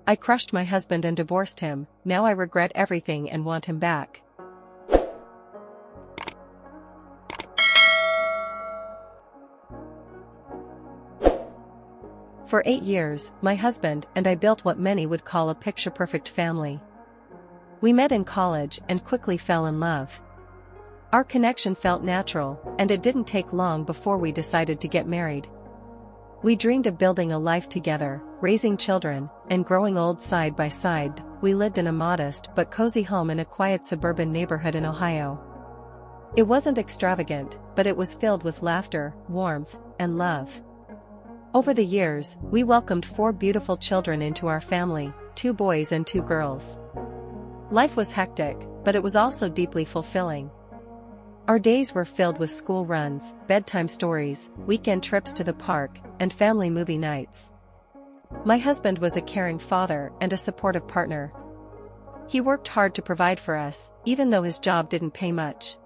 I crushed my husband and divorced him. Now I regret everything and want him back. For 8 years, my husband and I built what many would call a picture-perfect family. We met in college and quickly fell in love. Our connection felt natural, and it didn't take long before we decided to get married. We dreamed of building a life together, raising children, and growing old side by side. We lived in a modest but cozy home in a quiet suburban neighborhood in Ohio. It wasn't extravagant, but it was filled with laughter, warmth, and love. Over the years, we welcomed 4 beautiful children into our family, 2 boys and 2 girls. Life was hectic, but it was also deeply fulfilling. Our days were filled with school runs, bedtime stories, weekend trips to the park, and family movie nights. My husband was a caring father and a supportive partner. He worked hard to provide for us, even though his job didn't pay much.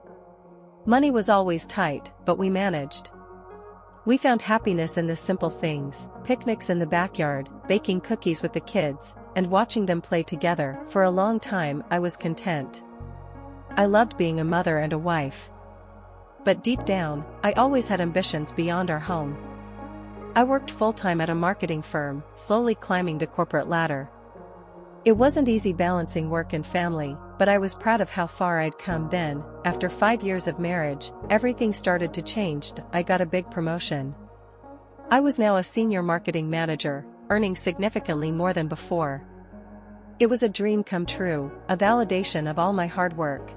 Money was always tight, but we managed. We found happiness in the simple things: picnics in the backyard, baking cookies with the kids, and watching them play together. For a long time, I was content. I loved being a mother and a wife. But deep down, I always had ambitions beyond our home. I worked full-time at a marketing firm, slowly climbing the corporate ladder. It wasn't easy balancing work and family, but I was proud of how far I'd come. Then, after 5 years of marriage, everything started to change. I got a big promotion. I was now a senior marketing manager, earning significantly more than before. It was a dream come true, a validation of all my hard work.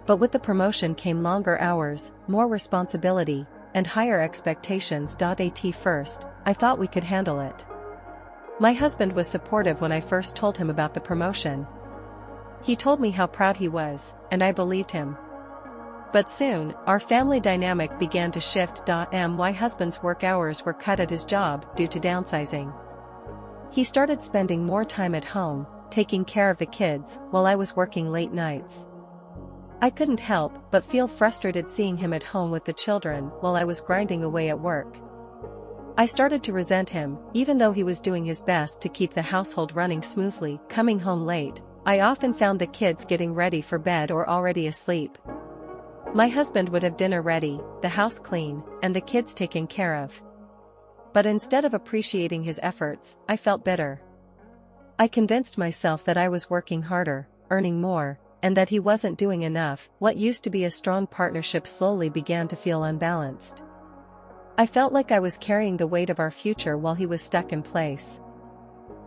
But with the promotion came longer hours, more responsibility, and higher expectations. At first, I thought we could handle it. My husband was supportive when I first told him about the promotion. He told me how proud he was, and I believed him. But soon, our family dynamic began to shift. My husband's work hours were cut at his job due to downsizing. He started spending more time at home, taking care of the kids, while I was working late nights. I couldn't help but feel frustrated seeing him at home with the children while I was grinding away at work. I started to resent him, even though he was doing his best to keep the household running smoothly. Coming home late, I often found the kids getting ready for bed or already asleep. My husband would have dinner ready, the house clean, and the kids taken care of. But instead of appreciating his efforts, I felt bitter. I convinced myself that I was working harder, earning more, and that he wasn't doing enough. What used to be a strong partnership slowly began to feel unbalanced. I felt like I was carrying the weight of our future while he was stuck in place.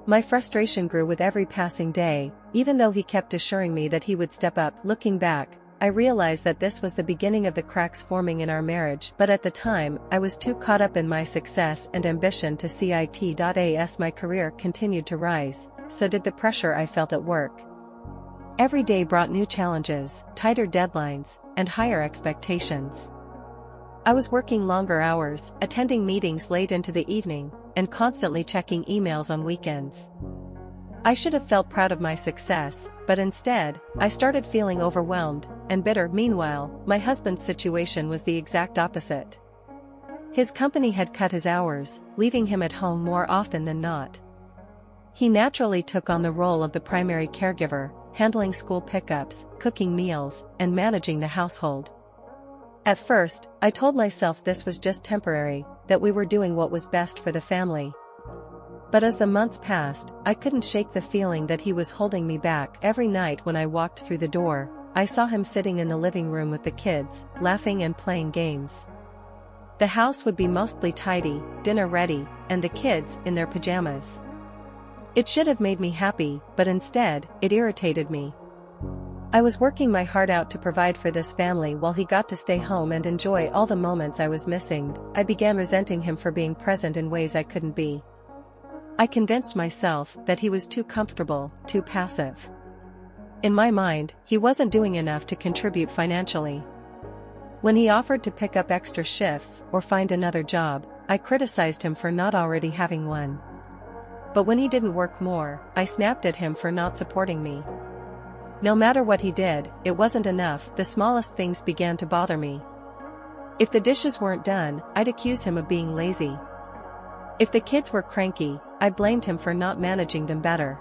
My frustration grew with every passing day, even though he kept assuring me that he would step up. Looking back, I realized that this was the beginning of the cracks forming in our marriage, but at the time, I was too caught up in my success and ambition to see it. As my career continued to rise, so did the pressure I felt at work. Every day brought new challenges, tighter deadlines, and higher expectations. I was working longer hours, attending meetings late into the evening, and constantly checking emails on weekends. I should have felt proud of my success, but instead, I started feeling overwhelmed and bitter. Meanwhile, my husband's situation was the exact opposite. His company had cut his hours, leaving him at home more often than not. He naturally took on the role of the primary caregiver, handling school pickups, cooking meals, and managing the household. At first, I told myself this was just temporary, that we were doing what was best for the family. But as the months passed, I couldn't shake the feeling that he was holding me back. Every night when I walked through the door, I saw him sitting in the living room with the kids, laughing and playing games. The house would be mostly tidy, dinner ready, and the kids in their pajamas. It should have made me happy, but instead, it irritated me. I was working my heart out to provide for this family while he got to stay home and enjoy all the moments I was missing. I began resenting him for being present in ways I couldn't be. I convinced myself that he was too comfortable, too passive. In my mind, he wasn't doing enough to contribute financially. When he offered to pick up extra shifts or find another job, I criticized him for not already having one. But when he didn't work more, I snapped at him for not supporting me. No matter what he did, it wasn't enough. The smallest things began to bother me. If the dishes weren't done, I'd accuse him of being lazy. If the kids were cranky, I blamed him for not managing them better.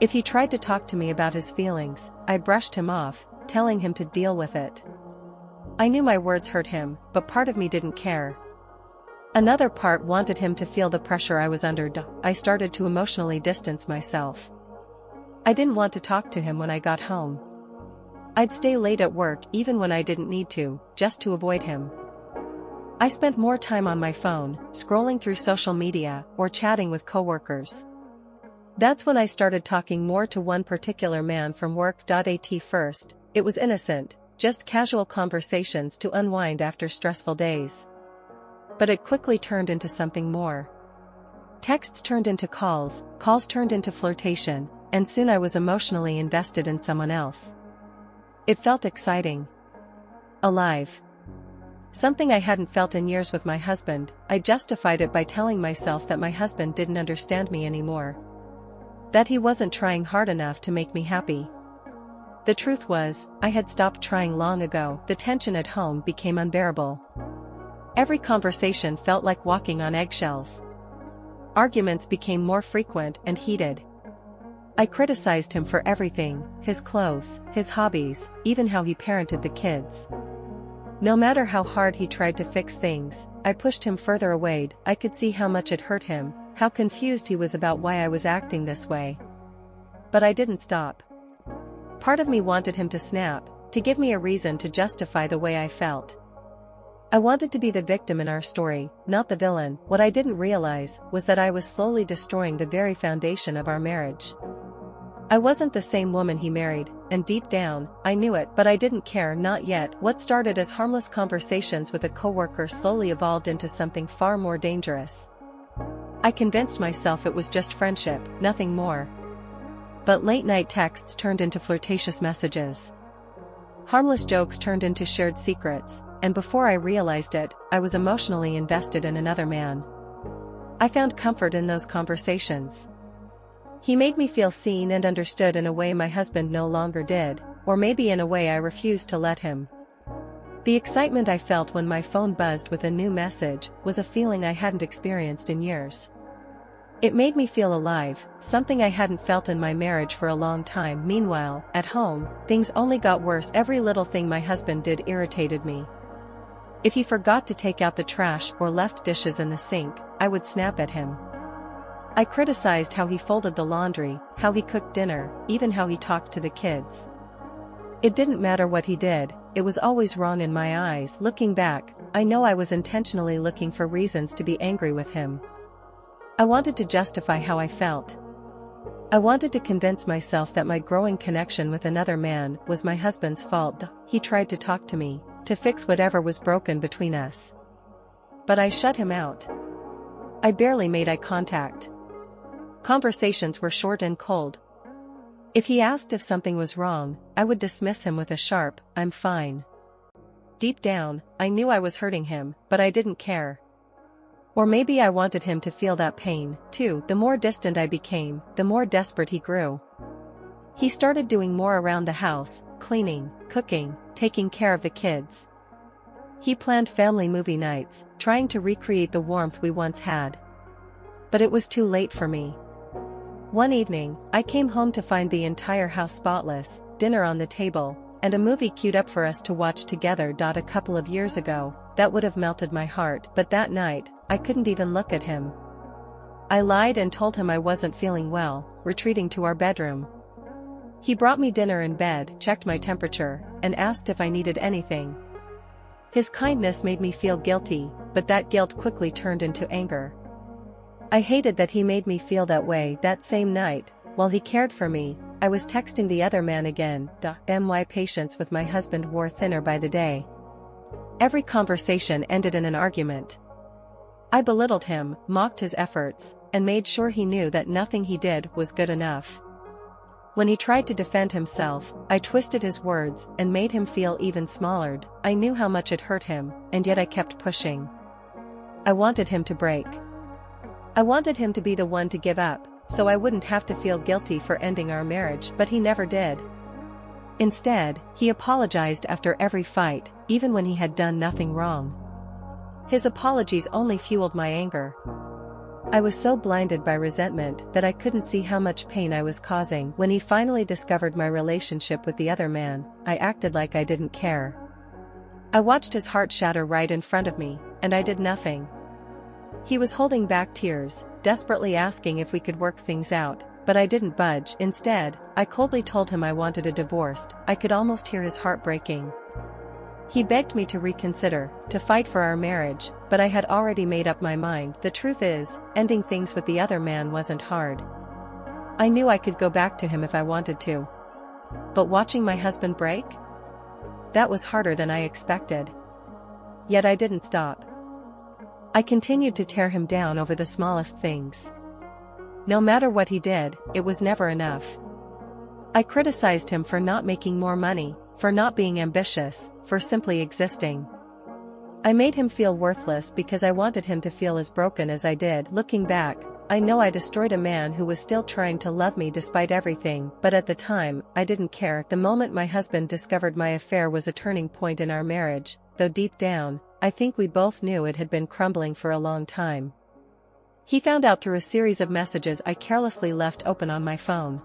If he tried to talk to me about his feelings, I brushed him off, telling him to deal with it. I knew my words hurt him, but part of me didn't care. Another part wanted him to feel the pressure I was under. I started to emotionally distance myself. I didn't want to talk to him when I got home. I'd stay late at work even when I didn't need to, just to avoid him. I spent more time on my phone, scrolling through social media, or chatting with coworkers. That's when I started talking more to one particular man from work. At first, it was innocent, just casual conversations to unwind after stressful days. But it quickly turned into something more. Texts turned into calls turned into flirtation, and soon I was emotionally invested in someone else. It felt exciting. Alive. Something I hadn't felt in years with my husband. I justified it by telling myself that my husband didn't understand me anymore. That he wasn't trying hard enough to make me happy. The truth was, I had stopped trying long ago. The tension at home became unbearable. Every conversation felt like walking on eggshells. Arguments became more frequent and heated. I criticized him for everything, his clothes, his hobbies, even how he parented the kids. No matter how hard he tried to fix things, I pushed him further away. I could see how much it hurt him, how confused he was about why I was acting this way. But I didn't stop. Part of me wanted him to snap, to give me a reason to justify the way I felt. I wanted to be the victim in our story, not the villain. What I didn't realize was that I was slowly destroying the very foundation of our marriage. I wasn't the same woman he married, and deep down, I knew it, but I didn't care. Not yet. What started as harmless conversations with a coworker slowly evolved into something far more dangerous. I convinced myself it was just friendship, nothing more. But late-night texts turned into flirtatious messages. Harmless jokes turned into shared secrets, and before I realized it, I was emotionally invested in another man. I found comfort in those conversations. He made me feel seen and understood in a way my husband no longer did, or maybe in a way I refused to let him. The excitement I felt when my phone buzzed with a new message was a feeling I hadn't experienced in years. It made me feel alive, something I hadn't felt in my marriage for a long time. Meanwhile, at home, things only got worse. Every little thing my husband did irritated me. If he forgot to take out the trash or left dishes in the sink, I would snap at him. I criticized how he folded the laundry, how he cooked dinner, even how he talked to the kids. It didn't matter what he did, it was always wrong in my eyes. Looking back, I know I was intentionally looking for reasons to be angry with him. I wanted to justify how I felt. I wanted to convince myself that my growing connection with another man was my husband's fault. He tried to talk to me, to fix whatever was broken between us. But I shut him out. I barely made eye contact. Conversations were short and cold. If he asked if something was wrong, I would dismiss him with a sharp, "I'm fine." Deep down, I knew I was hurting him, but I didn't care. Or maybe I wanted him to feel that pain, too. The more distant I became, the more desperate he grew. He started doing more around the house, cleaning, cooking, taking care of the kids. He planned family movie nights, trying to recreate the warmth we once had. But it was too late for me. One evening, I came home to find the entire house spotless, dinner on the table, and a movie queued up for us to watch together. A couple of years ago, that would have melted my heart, but that night, I couldn't even look at him. I lied and told him I wasn't feeling well, retreating to our bedroom. He brought me dinner in bed, checked my temperature, and asked if I needed anything. His kindness made me feel guilty, but that guilt quickly turned into anger. I hated that he made me feel that way. That same night, while he cared for me, I was texting the other man again. My patience with my husband wore thinner by the day. Every conversation ended in an argument. I belittled him, mocked his efforts, and made sure he knew that nothing he did was good enough. When he tried to defend himself, I twisted his words and made him feel even smaller. I knew how much it hurt him, and yet I kept pushing. I wanted him to break. I wanted him to be the one to give up, so I wouldn't have to feel guilty for ending our marriage, but he never did. Instead, he apologized after every fight, even when he had done nothing wrong. His apologies only fueled my anger. I was so blinded by resentment that I couldn't see how much pain I was causing. When he finally discovered my relationship with the other man, I acted like I didn't care. I watched his heart shatter right in front of me, and I did nothing. He was holding back tears, desperately asking if we could work things out, but I didn't budge. Instead, I coldly told him I wanted a divorce. I could almost hear his heart breaking. He begged me to reconsider, to fight for our marriage, but I had already made up my mind. The truth is, ending things with the other man wasn't hard. I knew I could go back to him if I wanted to. But watching my husband break? That was harder than I expected. Yet I didn't stop. I continued to tear him down over the smallest things. No matter what he did, it was never enough. I criticized him for not making more money, for not being ambitious, for simply existing. I made him feel worthless because I wanted him to feel as broken as I did. Looking back, I know I destroyed a man who was still trying to love me despite everything, but at the time, I didn't care. The moment my husband discovered my affair was a turning point in our marriage, though deep down, I think we both knew it had been crumbling for a long time. He found out through a series of messages I carelessly left open on my phone.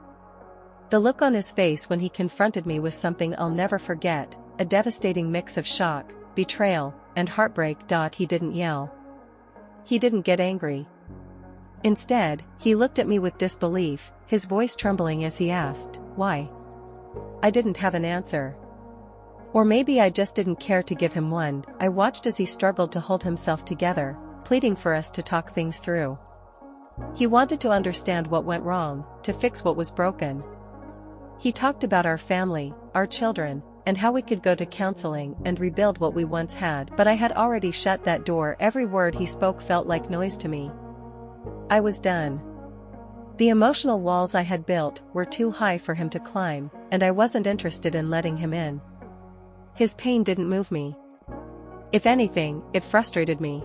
The look on his face when he confronted me was something I'll never forget, a devastating mix of shock, betrayal, and heartbreak. He didn't yell. He didn't get angry. Instead, he looked at me with disbelief, his voice trembling as he asked, "Why?" I didn't have an answer. Or maybe I just didn't care to give him one. I watched as he struggled to hold himself together, pleading for us to talk things through. He wanted to understand what went wrong, to fix what was broken. He talked about our family, our children, and how we could go to counseling and rebuild what we once had, but I had already shut that door. Every word he spoke felt like noise to me. I was done. The emotional walls I had built were too high for him to climb, and I wasn't interested in letting him in. His pain didn't move me. If anything, it frustrated me.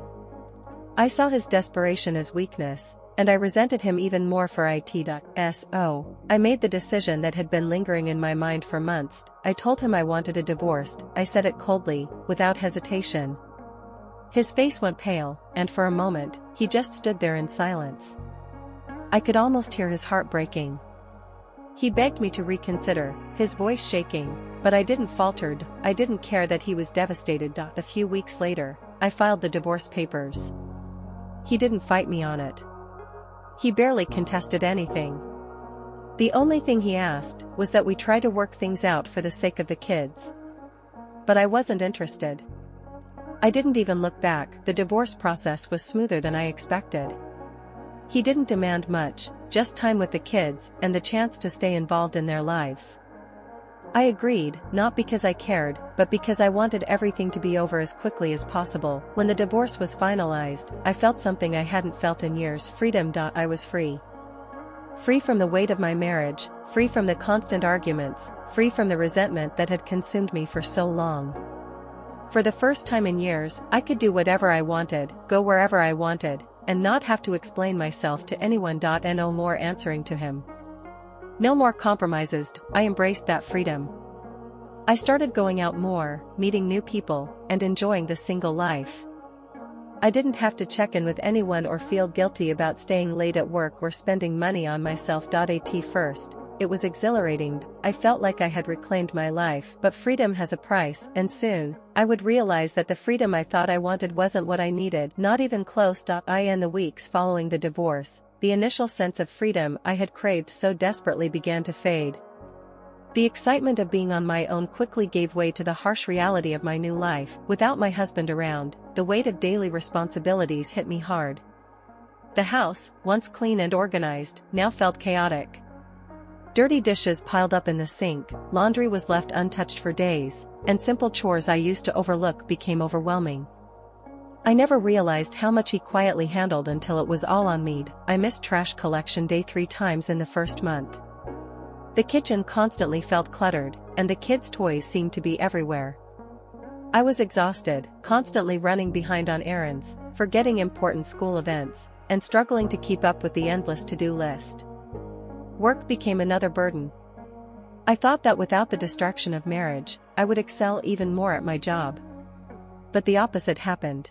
I saw his desperation as weakness, and I resented him even more for it. So, I made the decision that had been lingering in my mind for months. I told him I wanted a divorce. I said it coldly, without hesitation. His face went pale, and for a moment, he just stood there in silence. I could almost hear his heart breaking. He begged me to reconsider, his voice shaking, but I didn't falter. I didn't care that he was devastated. A few weeks later, I filed the divorce papers. He didn't fight me on it. He barely contested anything. The only thing he asked was that we try to work things out for the sake of the kids. But I wasn't interested. I didn't even look back. The divorce process was smoother than I expected. He didn't demand much, just time with the kids and the chance to stay involved in their lives. I agreed, not because I cared, but because I wanted everything to be over as quickly as possible. When the divorce was finalized, I felt something I hadn't felt in years: freedom. I was free. Free from the weight of my marriage, free from the constant arguments, free from the resentment that had consumed me for so long. For the first time in years, I could do whatever I wanted, go wherever I wanted, and not have to explain myself to anyone. No more answering to him. No more compromises. I embraced that freedom. I started going out more, meeting new people, and enjoying the single life. I didn't have to check in with anyone or feel guilty about staying late at work or spending money on myself. At first, it was exhilarating. I felt like I had reclaimed my life, but freedom has a price, and soon, I would realize that the freedom I thought I wanted wasn't what I needed, not even close. In the weeks following the divorce, the initial sense of freedom I had craved so desperately began to fade. The excitement of being on my own quickly gave way to the harsh reality of my new life. Without my husband around, the weight of daily responsibilities hit me hard. The house, once clean and organized, now felt chaotic. Dirty dishes piled up in the sink, laundry was left untouched for days, and simple chores I used to overlook became overwhelming. I never realized how much he quietly handled until it was all on me. I missed trash collection day 3 times in the first month. The kitchen constantly felt cluttered, and the kids' toys seemed to be everywhere. I was exhausted, constantly running behind on errands, forgetting important school events, and struggling to keep up with the endless to-do list. Work became another burden. I thought that without the distraction of marriage, I would excel even more at my job. But the opposite happened.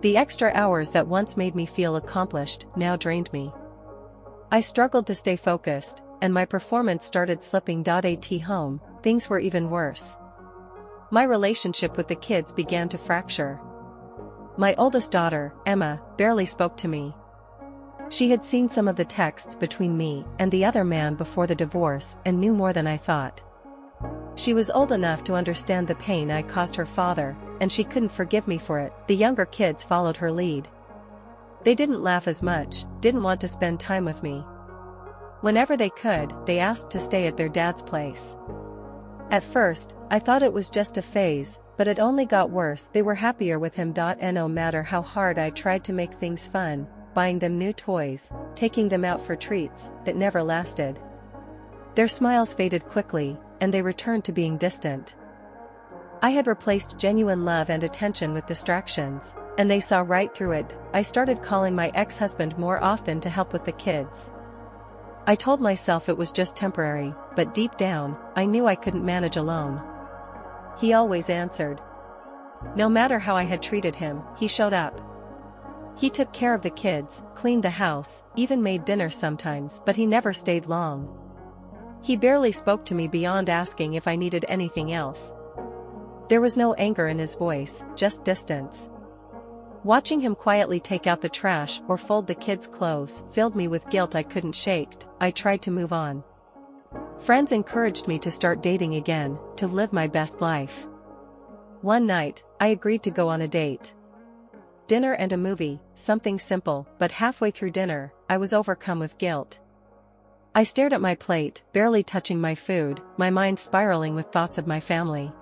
The extra hours that once made me feel accomplished now drained me. I struggled to stay focused, and my performance started slipping. At home, things were even worse. My relationship with the kids began to fracture. My oldest daughter, Emma, barely spoke to me. She had seen some of the texts between me and the other man before the divorce and knew more than I thought. She was old enough to understand the pain I caused her father, and she couldn't forgive me for it. The younger kids followed her lead. They didn't laugh as much, didn't want to spend time with me. Whenever they could, they asked to stay at their dad's place. At first, I thought it was just a phase, but it only got worse. They were happier with him. No matter how hard I tried to make things fun, buying them new toys, taking them out for treats, it never lasted. Their smiles faded quickly, and they returned to being distant. I had replaced genuine love and attention with distractions, and they saw right through it. I started calling my ex-husband more often to help with the kids. I told myself it was just temporary, but deep down, I knew I couldn't manage alone. He always answered. No matter how I had treated him, he showed up. He took care of the kids, cleaned the house, even made dinner sometimes, but he never stayed long. He barely spoke to me beyond asking if I needed anything else. There was no anger in his voice, just distance. Watching him quietly take out the trash or fold the kids' clothes filled me with guilt I couldn't shake. I tried to move on. Friends encouraged me to start dating again, to live my best life. One night, I agreed to go on a date. Dinner and a movie, something simple, but halfway through dinner, I was overcome with guilt. I stared at my plate, barely touching my food, my mind spiraling with thoughts of my family.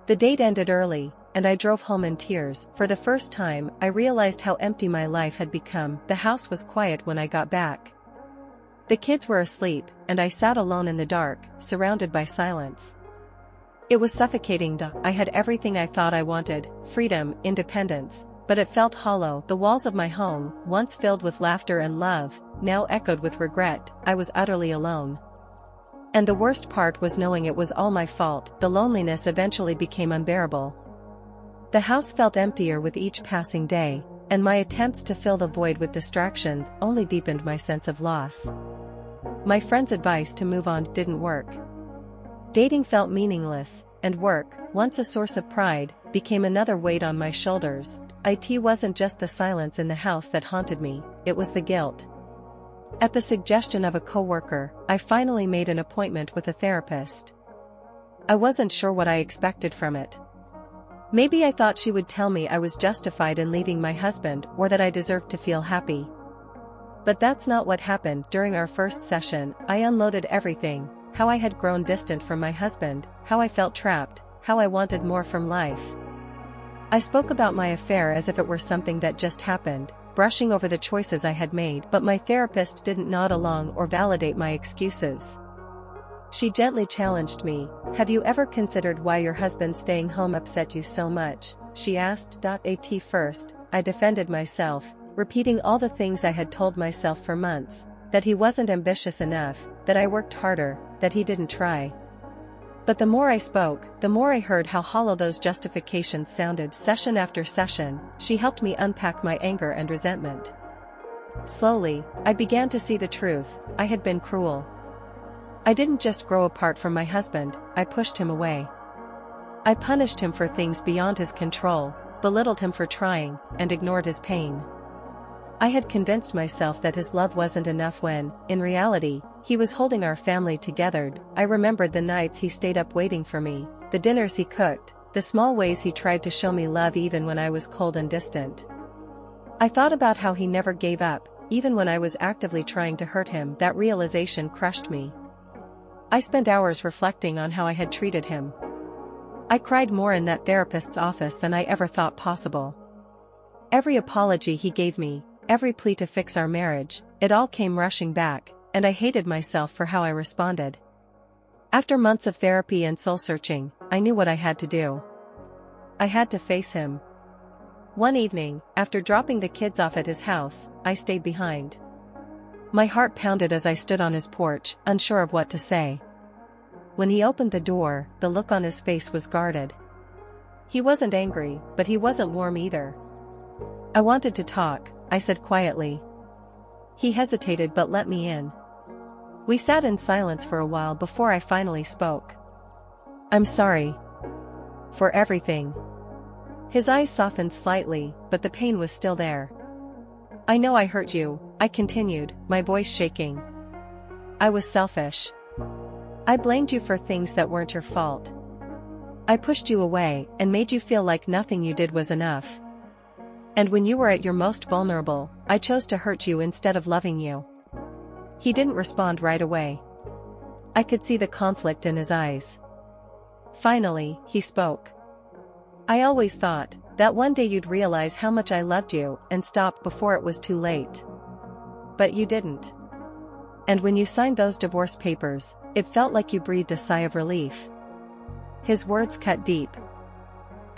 The date ended early, and I drove home in tears. For the first time, I realized how empty my life had become. The house was quiet when I got back. The kids were asleep, and I sat alone in the dark, surrounded by silence. It was suffocating. I had everything I thought I wanted, freedom, independence, but it felt hollow. The walls of my home, once filled with laughter and love, now echoed with regret. I was utterly alone. And the worst part was knowing it was all my fault. The loneliness eventually became unbearable. The house felt emptier with each passing day, and my attempts to fill the void with distractions only deepened my sense of loss. My friend's advice to move on didn't work. Dating felt meaningless, and work, once a source of pride, became another weight on my shoulders. It wasn't just the silence in the house that haunted me, it was the guilt. At the suggestion of a coworker, I finally made an appointment with a therapist. I wasn't sure what I expected from it. Maybe I thought she would tell me I was justified in leaving my husband or that I deserved to feel happy. But that's not what happened. During our first session, I unloaded everything: how I had grown distant from my husband, how I felt trapped, how I wanted more from life. I spoke about my affair as if it were something that just happened, brushing over the choices I had made, but my therapist didn't nod along or validate my excuses. She gently challenged me. Have you ever considered why your husband staying home upset you so much? She asked. At first, I defended myself, repeating all the things I had told myself for months, that he wasn't ambitious enough, that I worked harder, that he didn't try. But the more I spoke, the more I heard how hollow those justifications sounded. Session after session, she helped me unpack my anger and resentment. Slowly, I began to see the truth. I had been cruel. I didn't just grow apart from my husband, I pushed him away. I punished him for things beyond his control, belittled him for trying, and ignored his pain. I had convinced myself that his love wasn't enough when, in reality, he was holding our family together. I remembered the nights he stayed up waiting for me, the dinners he cooked, the small ways he tried to show me love even when I was cold and distant. I thought about how he never gave up, even when I was actively trying to hurt him. That realization crushed me. I spent hours reflecting on how I had treated him. I cried more in that therapist's office than I ever thought possible. Every apology he gave me, every plea to fix our marriage, it all came rushing back, and I hated myself for how I responded. After months of therapy and soul-searching, I knew what I had to do. I had to face him. One evening, after dropping the kids off at his house, I stayed behind. My heart pounded as I stood on his porch, unsure of what to say. When he opened the door, the look on his face was guarded. He wasn't angry, but he wasn't warm either. I wanted to talk, I said quietly. He hesitated but let me in. We sat in silence for a while before I finally spoke. I'm sorry. For everything. His eyes softened slightly, but the pain was still there. I know I hurt you, I continued, my voice shaking. I was selfish. I blamed you for things that weren't your fault. I pushed you away and made you feel like nothing you did was enough. And when you were at your most vulnerable, I chose to hurt you instead of loving you. He didn't respond right away. I could see the conflict in his eyes. Finally, he spoke. I always thought that one day you'd realize how much I loved you and stop before it was too late. But you didn't. And when you signed those divorce papers, it felt like you breathed a sigh of relief. His words cut deep.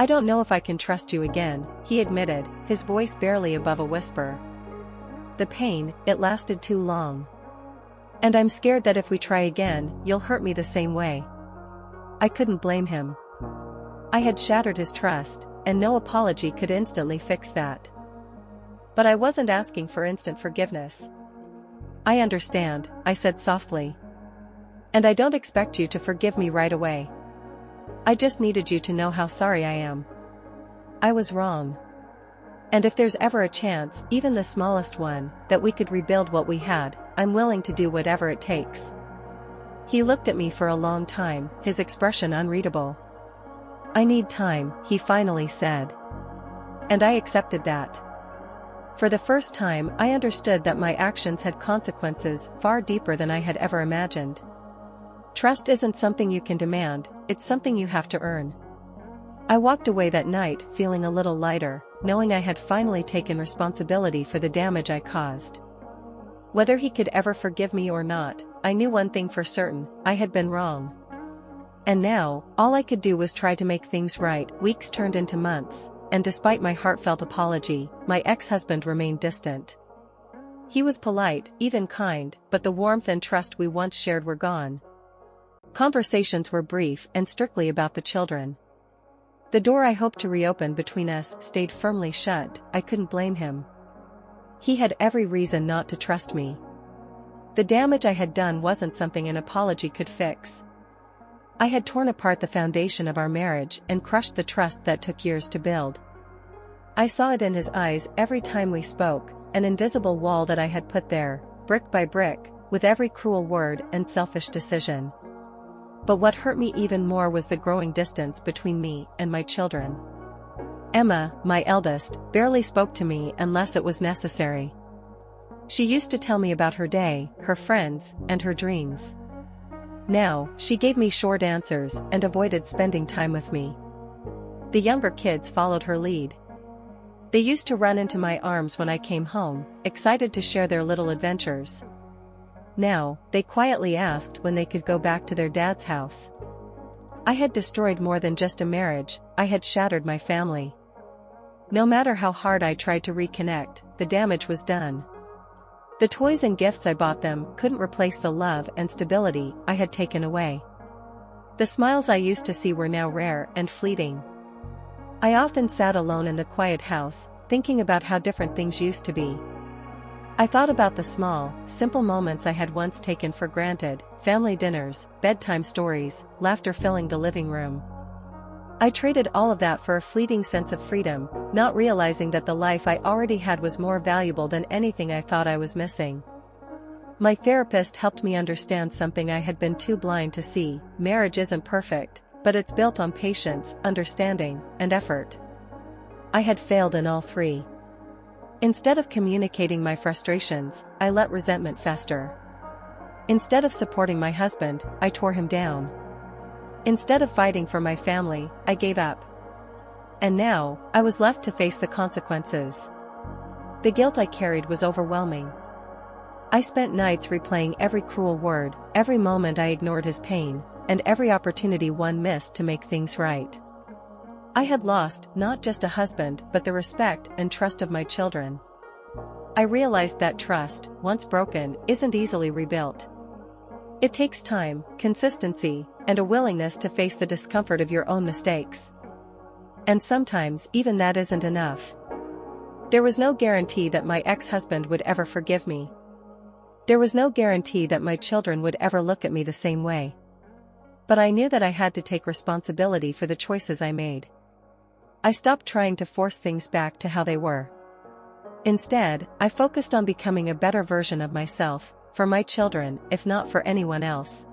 I don't know if I can trust you again, he admitted, his voice barely above a whisper. The pain, it lasted too long. And I'm scared that if we try again, you'll hurt me the same way. I couldn't blame him. I had shattered his trust, and no apology could instantly fix that. But I wasn't asking for instant forgiveness. I understand, I said softly. And I don't expect you to forgive me right away. I just needed you to know how sorry I am. I was wrong. And if there's ever a chance, even the smallest one, that we could rebuild what we had, I'm willing to do whatever it takes. He looked at me for a long time, his expression unreadable. I need time, he finally said. And I accepted that. For the first time, I understood that my actions had consequences far deeper than I had ever imagined. Trust isn't something you can demand, it's something you have to earn. I walked away that night feeling a little lighter, knowing I had finally taken responsibility for the damage I caused. Whether he could ever forgive me or not, I knew one thing for certain, I had been wrong. And now, all I could do was try to make things right. Weeks turned into months, and despite my heartfelt apology, my ex-husband remained distant. He was polite, even kind, but the warmth and trust we once shared were gone. Conversations were brief and strictly about the children. The door I hoped to reopen between us stayed firmly shut. I couldn't blame him. He had every reason not to trust me. The damage I had done wasn't something an apology could fix. I had torn apart the foundation of our marriage and crushed the trust that took years to build. I saw it in his eyes every time we spoke, an invisible wall that I had put there, brick by brick, with every cruel word and selfish decision. But what hurt me even more was the growing distance between me and my children. Emma, my eldest, barely spoke to me unless it was necessary. She used to tell me about her day, her friends, and her dreams. Now, she gave me short answers and avoided spending time with me. The younger kids followed her lead. They used to run into my arms when I came home, excited to share their little adventures. Now, they quietly asked when they could go back to their dad's house. I had destroyed more than just a marriage, I had shattered my family. No matter how hard I tried to reconnect, the damage was done. The toys and gifts I bought them couldn't replace the love and stability I had taken away. The smiles I used to see were now rare and fleeting. I often sat alone in the quiet house, thinking about how different things used to be. I thought about the small, simple moments I had once taken for granted, family dinners, bedtime stories, laughter filling the living room. I traded all of that for a fleeting sense of freedom, not realizing that the life I already had was more valuable than anything I thought I was missing. My therapist helped me understand something I had been too blind to see: marriage isn't perfect, but it's built on patience, understanding, and effort. I had failed in all three. Instead of communicating my frustrations, I let resentment fester. Instead of supporting my husband, I tore him down. Instead of fighting for my family, I gave up. And now, I was left to face the consequences. The guilt I carried was overwhelming. I spent nights replaying every cruel word, every moment I ignored his pain, and every opportunity one missed to make things right. I had lost not just a husband but the respect and trust of my children. I realized that trust, once broken, isn't easily rebuilt. It takes time, consistency, and a willingness to face the discomfort of your own mistakes. And sometimes even that isn't enough. There was no guarantee that my ex-husband would ever forgive me. There was no guarantee that my children would ever look at me the same way. But I knew that I had to take responsibility for the choices I made. I stopped trying to force things back to how they were. Instead, I focused on becoming a better version of myself, for my children, if not for anyone else.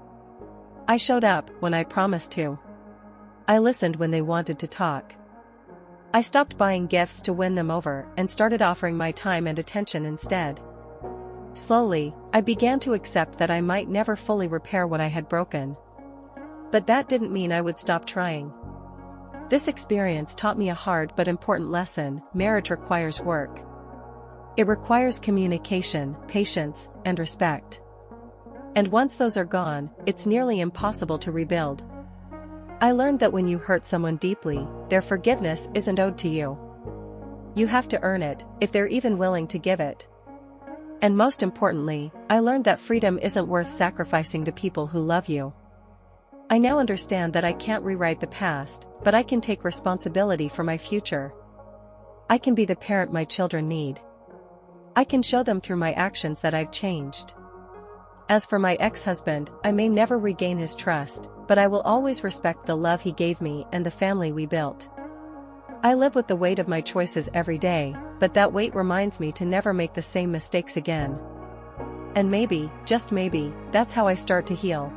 I showed up when I promised to. I listened when they wanted to talk. I stopped buying gifts to win them over and started offering my time and attention instead. Slowly, I began to accept that I might never fully repair what I had broken. But that didn't mean I would stop trying. This experience taught me a hard but important lesson: marriage requires work. It requires communication, patience, and respect. And once those are gone, it's nearly impossible to rebuild. I learned that when you hurt someone deeply, their forgiveness isn't owed to you. You have to earn it, if they're even willing to give it. And most importantly, I learned that freedom isn't worth sacrificing to people who love you. I now understand that I can't rewrite the past, but I can take responsibility for my future. I can be the parent my children need. I can show them through my actions that I've changed. As for my ex-husband, I may never regain his trust, but I will always respect the love he gave me and the family we built. I live with the weight of my choices every day, but that weight reminds me to never make the same mistakes again. And maybe, just maybe, that's how I start to heal.